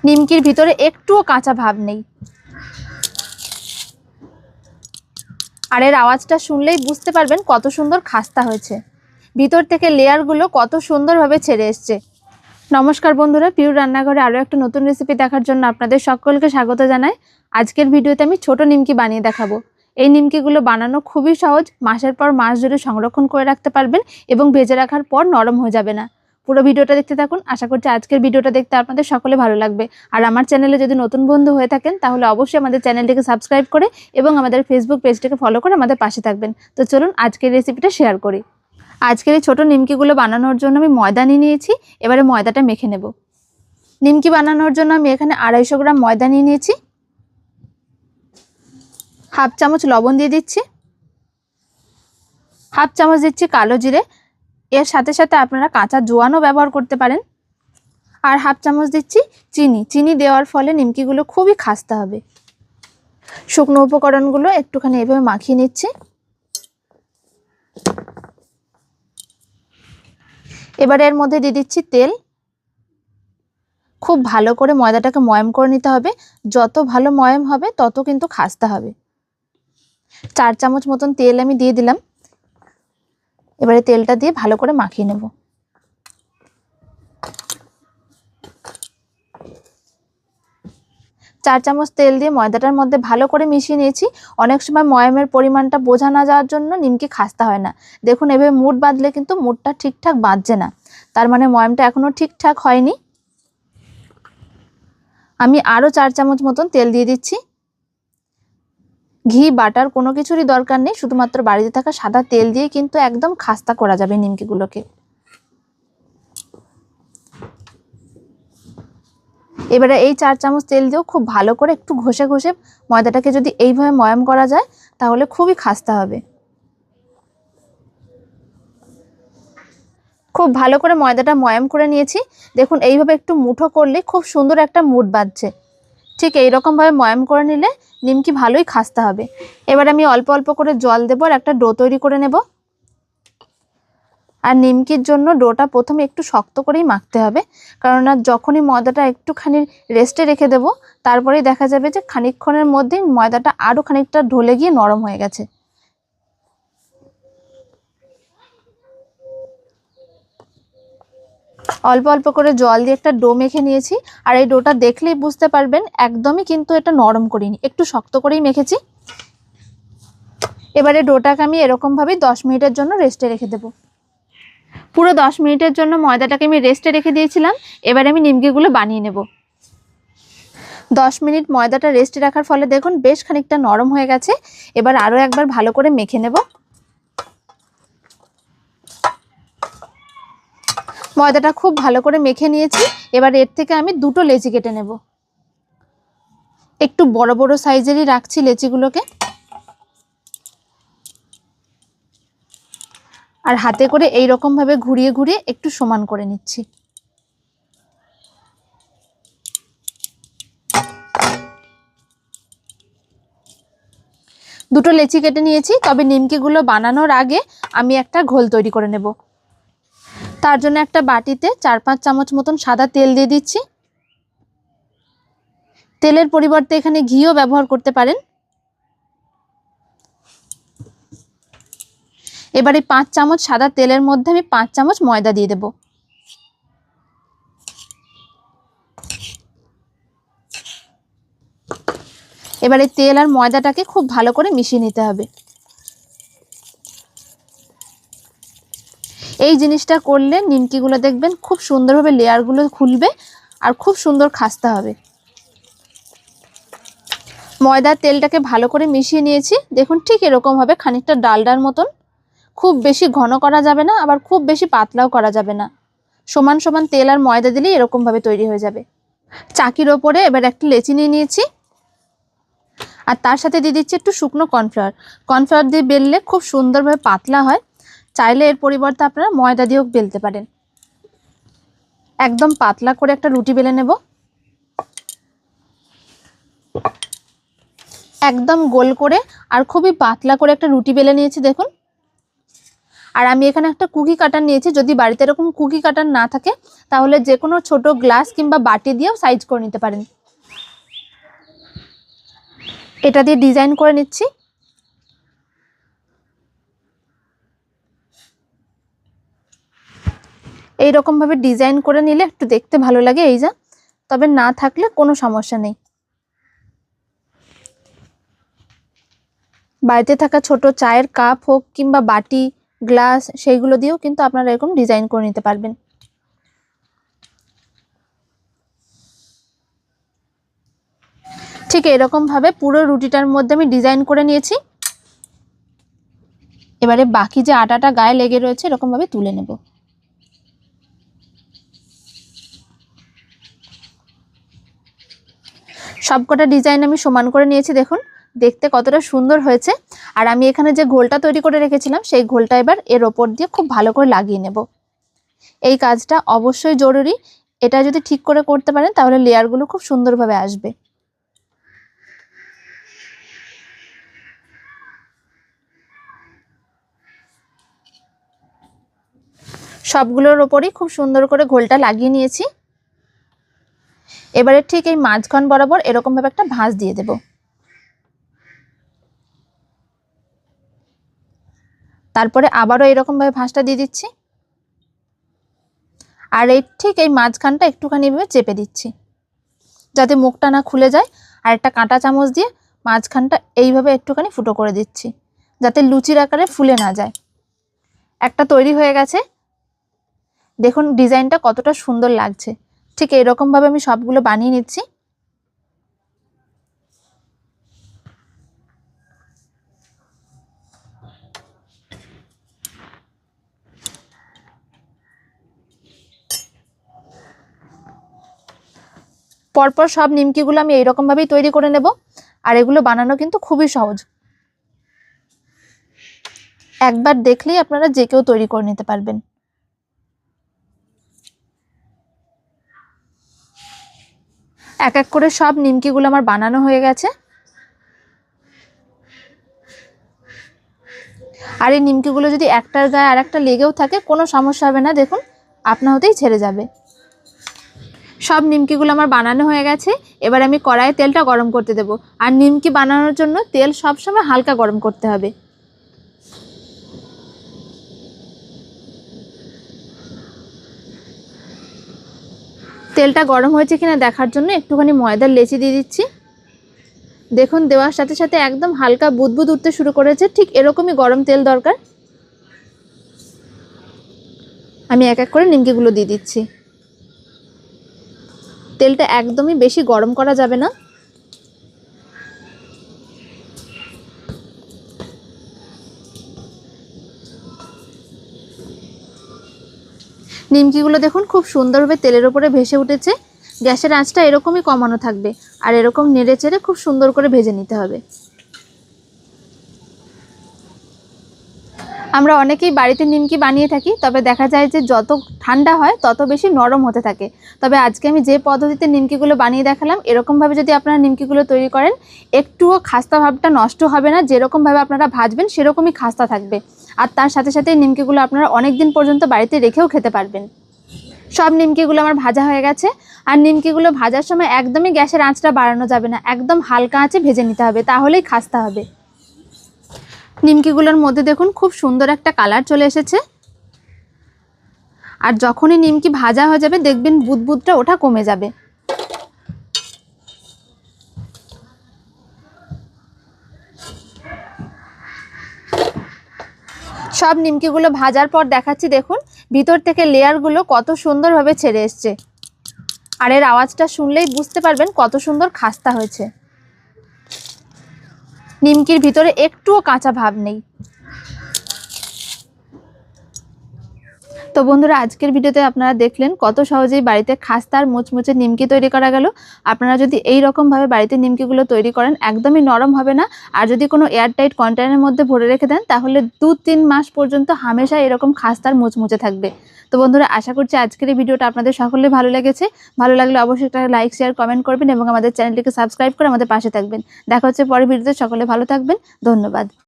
নিমকির ভিতরে একটুও কাঁচা ভাব নেই। আর এর আওয়াজটা শুনলেই বুঝতে পারবেন কত সুন্দর খাস্তা হয়েছে। ভিতর থেকে লেয়ারগুলো কত সুন্দরভাবে ছেড়ে এসছে। নমস্কার বন্ধুরা, পিউর রান্নাঘরে আরও একটা নতুন রেসিপি দেখার জন্য আপনাদের সকলকে স্বাগত জানাই। আজকের ভিডিওতে আমি ছোট নিমকি বানিয়ে দেখাবো। এই নিমকিগুলো বানানো খুবই সহজ, মাসের পর মাস ধরে সংরক্ষণ করে রাখতে পারবেন এবং ভেজে রাখার পর নরম হয়ে যাবে না। পুরো ভিডিওটা দেখতে থাকুন। আশা করছি আজকের ভিডিওটা দেখতে আপনাদের সকলে ভালো লাগবে। আর আমার চ্যানেলে যদি নতুন বন্ধু হয়ে থাকেন তাহলে অবশ্যই আমাদের চ্যানেলটিকে সাবস্ক্রাইব করে এবং আমাদের ফেসবুক পেজটিকে ফলো করে আমাদের পাশে থাকবেন। তো চলুন আজকের রেসিপিটা শেয়ার করি। আজকের এই ছোটো নিমকিগুলো বানানোর জন্য আমি ময়দা নিয়ে নিয়েছি। এবারে ময়দাটা মেখে নেব। নিমকি বানানোর জন্য আমি এখানে 250 গ্রাম ময়দা নিয়ে নিয়েছি। হাফ চামচ লবণ দিয়ে দিচ্ছি, হাফ চামচ দিচ্ছি কালো জিরে, এর সাথে সাথে আপনারা কাঁচা জোয়ানও ব্যবহার করতে পারেন। আর হাফ চামচ দিচ্ছি চিনি। চিনি দেওয়ার ফলে নিমকিগুলো খুবই খাস্তা হবে। শুকনো উপকরণগুলো একটুখানি এভাবে মাখিয়ে নিচ্ছি। এবারে এর মধ্যে দিয়ে দিচ্ছি তেল। খুব ভালো করে ময়দাটাকে ময়াম করে নিতে হবে। যত ভালো ময়াম হবে তত কিন্তু খাস্তা হবে। 4 চামচ মতন তেল আমি দিয়ে দিলাম। এবারে তেলটা দিয়ে ভালো করে মাখিয়ে নেব। চার চামচ তেল দিয়ে ময়দাটার মধ্যে ভালো করে মিশিয়ে নিয়েছি। অনেক সময় ময়ামের পরিমাণটা বোঝা না যাওয়ার জন্য নিমকি খাস্তা হয় না। দেখুন এভাবে মুঠ বাঁধলে কিন্তু মুঠটা ঠিকঠাক বাঁধছে না, তার মানে ময়ামটা এখনো ঠিকঠাক হয়নি। আমি আরও 4 চামচ মতন তেল দিয়ে দিচ্ছি। ঘি বাটার কোনো কিছুরই দরকার নেই, শুধুমাত্র বাড়িতে থাকা সাদা তেল দিয়ে কিন্তু একদম খাস্তা করা যাবে নিমকিগুলোকে। এবারে এই 4 চামচ তেল দিয়েও খুব ভালো করে একটু ঘষে ঘষে ময়দাটাকে যদি এইভাবে ময়াম করা যায় তাহলে খুবই খাস্তা হবে। খুব ভালো করে ময়দাটা ময়াম করে নিয়েছি। দেখুন এইভাবে একটু মুঠো করলে খুব সুন্দর একটা মুঠ বাঁধছে। ঠিক এইরকমভাবে ময়াম করে নিলে নিমকি ভালোই খাস্তা হবে। এবার আমি অল্প অল্প করে জল দেবো আর একটা ডো তৈরি করে নেব। আর নিমকির জন্য ডোটা প্রথমে একটু শক্ত করেই মাখতে হবে, কেননা যখনই ময়দাটা একটুখানি রেস্টে রেখে দেবো তারপরেই দেখা যাবে যে খানিকক্ষণের মধ্যেই ময়দাটা আরও খানিকটা ঢলে গিয়ে নরম হয়ে গেছে। অল্প অল্প করে জল দিয়ে একটা ডো মেখে নিয়েছি। আর এই ডোটা দেখলেই বুঝতে পারবেন একদমই কিন্তু এটা নরম করিনি, একটু শক্ত করেই মেখেছি। এবারে ডোটাকে আমি এরকমভাবেই 10 মিনিটের জন্য রেস্টে রেখে দেবো। পুরো 10 মিনিটের জন্য ময়দাটাকে আমি রেস্টে রেখে দিয়েছিলাম। এবারে আমি নিমকিগুলো বানিয়ে নেব। 10 মিনিট ময়দাটা রেস্টে রাখার ফলে দেখুন বেশ খানিকটা নরম হয়ে গেছে। এবার আরও একবার ভালো করে মেখে নেব। ময়দাটা খুব ভালো করে মেখে নিয়েছি। এবার এর থেকে আমি দুটো লেচি কেটে নেব। একটু বড় বড় সাইজেরই রাখছি লেচিগুলোকে। আর হাতে করে এই রকম ভাবে ঘুরিয়ে ঘুরিয়ে একটু সমান করে নিচ্ছি। দুটো লেচি কেটে নিয়েছি। তবে নিমকিগুলো বানানোর আগে আমি একটা ঘোল তৈরি করে নেব। তার জন্য একটা বাটিতে 4-5 চামচ মতন সাদা তেল দিয়ে দিচ্ছি। তেলের পরিবর্তে এখানে ঘিও ব্যবহার করতে পারেন। এবারে 5 চামচ সাদা তেলের মধ্যে আমি 5 চামচ ময়দা দিয়ে দেব। এবারে তেল আর ময়দাটাকে খুব ভালো করে মিশিয়ে নিতে হবে। এই জিনিসটা করলে নিমকিগুলো দেখবেন খুব সুন্দরভাবে লেয়ারগুলো খুলবে আর খুব সুন্দর খাস্তা হবে। ময়দার তেলটাকে ভালো করে মিশিয়ে নিয়েছি। দেখুন ঠিক এরকম হবে, খানিকটা ডালডার মতন। খুব বেশি ঘন করা যাবে না, আবার খুব বেশি পাতলাও করা যাবে না। সমান সমান তেল আর ময়দা দিলেই এরকমভাবে তৈরি হয়ে যাবে। চাকির ওপরে এবার একটা লেচি নিয়ে নিয়েছি আর তার সাথে দিয়ে দিচ্ছি একটু শুকনো কর্নফ্লাওয়ার। কর্নফ্লাওয়ার দিয়ে বেললে খুব সুন্দরভাবে পাতলা হয়। চাইলে এর পরিবর্তে আপনারা ময়দা দিয়েও বেলতে পারেন। একদম পাতলা করে একটা রুটি বেলে নেব। একদম গোল করে আর খুবই পাতলা করে একটা রুটি বেলে নিয়েছি দেখুন। আর আমি এখানে একটা কুকি কাটার নিয়েছি। যদি বাড়িতে এরকম কুকি কাটার না থাকে তাহলে যে কোনো ছোট গ্লাস কিংবা বাটি দিয়েও সাইজ করে নিতে পারেন। এটা দিয়ে ডিজাইন করে নিচ্ছি। এইরকম ভাবে ডিজাইন করে নিলে একটু দেখতে ভালো লাগে, এই যা। তবে না থাকলে কোনো সমস্যা নেই। বাড়িতে থাকা ছোট চায়ের কাপ হোক কিংবা বাটি, গ্লাস, সেইগুলো দিয়েও কিন্তু আপনারা এরকম ডিজাইন করে নিতে পারবেন। ঠিক এরকম ভাবে পুরো রুটিটার মধ্যে আমি ডিজাইন করে নিয়েছি। এবারে বাকি যে আটাটা গায়ে লেগে রয়েছে এরকম ভাবে তুলে নেব। সবকটা ডিজাইন আমি সমান করে নিয়েছি, দেখুন দেখতে কতটা সুন্দর হয়েছে। আর আমি এখানে যে ঘোলটা তৈরি করে রেখেছিলাম সেই ঘোলটা এবার এর ওপর দিয়ে খুব ভালো করে লাগিয়ে নেব। এই কাজটা অবশ্যই জরুরি। এটা যদি ঠিক করে করতে পারেন তাহলে লেয়ারগুলো খুব সুন্দরভাবে আসবে। সবগুলোর ওপরই খুব সুন্দর করে ঘোলটা লাগিয়ে নিয়েছি। এবারে ঠিক এই মাঝখান বরাবর এরকম ভাবে একটা ভাঁজ দিয়ে দেব। তারপরে আবারও এরকম ভাবে ভাঁজটা দিয়ে দিচ্ছি। আর এই ঠিক এই মাঝখানটা একটুখানি ভাবে চেপে দিচ্ছি যাতে মুখটা না খুলে যায়। আর একটা কাঁটা চামচ দিয়ে মাঝখানটা এইভাবে একটুখানি ফুটো করে দিচ্ছি যাতে লুচির আকারে ফুলে না যায়। একটা তৈরি হয়ে গেছে। দেখুন ডিজাইনটা কতটা সুন্দর লাগছে। ঠিক এরকম ভাবে আমি সবগুলো বানিয়ে নিচ্ছি। পরপর সব নিমকিগুলো আমি এইরকম ভাবেই তৈরি করে নেব। আর এগুলো বানানো কিন্তু খুবই সহজ। একবার দেখলেই আপনারা যে কেউ তৈরি করে নিতে পারবেন। এক এক করে সব নিমকিগুলো আমার বানানো হয়ে গেছে। আর এই নিমকিগুলো যদি একটার গায়ে আর একটা লেগেও থাকে কোনো সমস্যা হবে না, দেখুন আপনা হতেই ছেড়ে যাবে। সব নিমকিগুলো আমার বানানো হয়ে গেছে। এবার আমি কড়াইয়ে তেলটা গরম করতে দেব। আর নিমকি বানানোর জন্য তেল সবসময় হালকা গরম করতে হবে। তেলটা গরম হয়েছে কিনা দেখার জন্য একটুখানি ময়দার লেচি দিয়ে দিচ্ছি। দেখুন দেওয়ার সাথে সাথে একদম হালকা বুদবুদ উঠতে শুরু করেছে। ঠিক এরকমই গরম তেল দরকার। আমি এক এক করে নিমকিগুলো দিয়ে দিচ্ছি। তেলটা একদমই বেশি গরম করা যাবে না। নিমকিগুলো দেখুন খুব সুন্দরভাবে তেলের উপরে ভেসে উঠেছে। গ্যাসের আঁচটা এরকমই কমানো থাকবে আর এরকম নেড়ে চেড়ে খুব সুন্দর করে ভেজে নিতে হবে। আমরা অনেকেই বাড়িতে নিমকি বানিয়ে থাকি, তবে দেখা যায় যে যত ঠান্ডা হয় তত বেশি নরম হতে থাকে। তবে আজকে আমি যে পদ্ধতিতে নিমকিগুলো বানিয়ে দেখালাম এরকমভাবে যদি আপনারা নিমকিগুলো তৈরি করেন একটুও খাস্তা ভাবটা নষ্ট হবে না। যেরকমভাবে আপনারা ভাজবেন সেরকমই খাস্তা থাকবে। আর তার সাথে সাথে নিমকিগুলো আপনারা অনেক দিন পর্যন্ত বাড়িতে রেখেও খেতে পারবেন। সব নিমকিগুলো আমার ভাজা হয়ে গেছে। আর নিমকিগুলো ভাজার সময় একদমই গ্যাসের আঁচটা বাড়ানো যাবে না, একদম হালকা আঁচে ভেজে নিতে হবে, তাহলেই খাস্তা হবে। নিমকিগুলোর মধ্যে দেখুন খুব সুন্দর একটা কালার চলে এসেছে। আর যখনই নিমকি ভাজা হয়ে যাবে দেখবেন বুদবুদটা ওঠা কমে যাবে। সব নিমকিগুলো ভাজার পর দেখাচ্ছি, দেখুন ভিতর থেকে লেয়ারগুলো কত সুন্দরভাবে ছেড়ে এসছে। আর এর আওয়াজটা শুনলেই বুঝতে পারবেন কত সুন্দর খাস্তা হয়েছে। নিমকির ভিতরে একটুও কাঁচা ভাব নেই। তো বন্ধুরা আজকের ভিডিওতে আপনারা দেখলেন কত সহজেই বাড়িতে খাস্তা আর মুচমুচে নিমকি তৈরি করা গেল। আপনারা যদি এই রকমভাবে বাড়িতে নিমকিগুলো তৈরি করেন একদমই নরম হবে না। আর যদি কোনো এয়ারটাইট কন্টেনারের মধ্যে ভরে রেখে দেন তাহলে 2-3 মাস পর্যন্ত হামেশা এরকম খাস্তার মুচমুচে থাকবে। তো বন্ধুরা আশা করছি আজকের এই ভিডিওটা আপনাদের সকলের ভালো লেগেছে। ভালো লাগলে অবশ্যই একটা লাইক, শেয়ার, কমেন্ট করবেন এবং আমাদের চ্যানেলটিকে সাবস্ক্রাইব করে আমাদের পাশে থাকবেন। দেখা হচ্ছে পরের ভিডিওতে। সকলে ভালো থাকবেন। ধন্যবাদ।